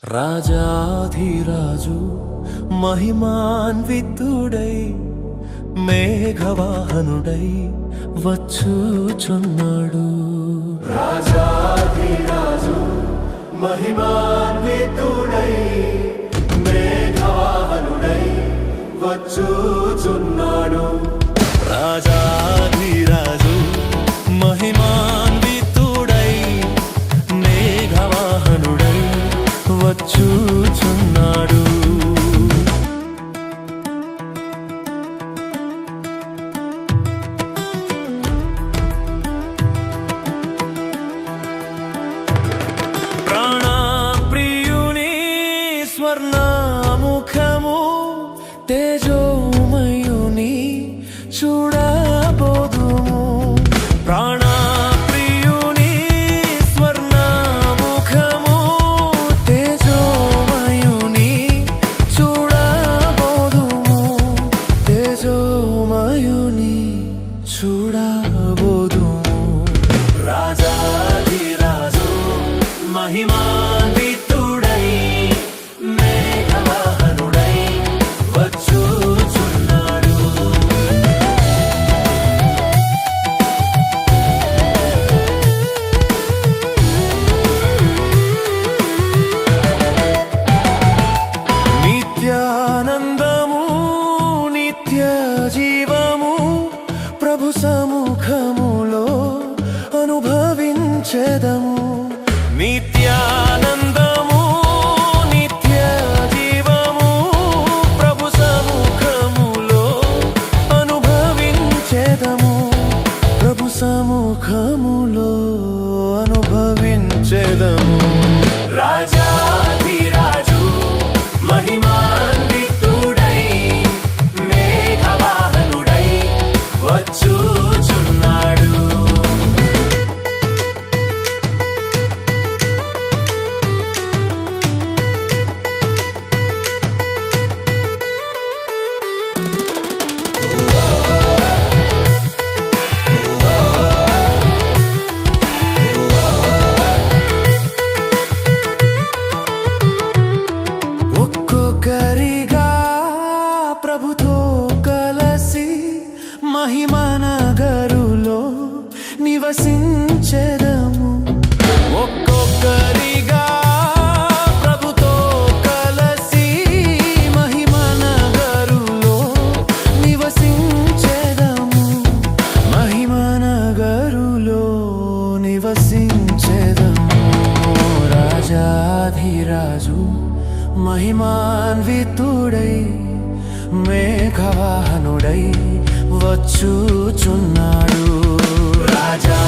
రాజాధిరాజు మహిమాన్వితుడై మేఘవాహనుడై వచ్చుచున్నాడు. రాజాధిరాజు మహిమాన్వితుడై మేఘవాహనుడై వచ్చుచున్నాడు. రాజాధిరాజు మహిమాన్వితుడై మేఘవాహనుడై వచ్చుచున్నాడు. ప్రాణప్రియుని స్వర్ణముఖము తేజోమయుని చూడబోదుము. ప్రాణప్రియుని స్వర్ణముఖము తేజోమయుని చూడబోదుము. తేజోమయుని చూడబోదుము. రాజాధిరాజు మహిమాన్వితుడై మేఘవాహనుడై వచ్చుచున్నాడు. నిత్యానందము నిత్య జీవము ప్రభు సముఖములో అనుభవించెదము. నిత్యానందము నిత్య జీవము ప్రభు సముఖములో అనుభవించెదము. ప్రభు సముఖములో అనుభవించెదము. రాజాధిరాజు మహిమాన్వితుడై మేఘవాహనుడై వచ్చుచున్నాడు. ఒక్కొక్కరిగా ప్రభుతో కలసి మహిమనగరులో నివసించెదము. ఒక్కొక్కరిగా ప్రభుతో కలసి మహిమనగరులో నివసించెదము. మహిమనగరులో నివసించెదము. రాజాధిరాజు మహిమాన్వితుడై మేఘవాహనుడై వచ్చుచున్నాడు. రాజా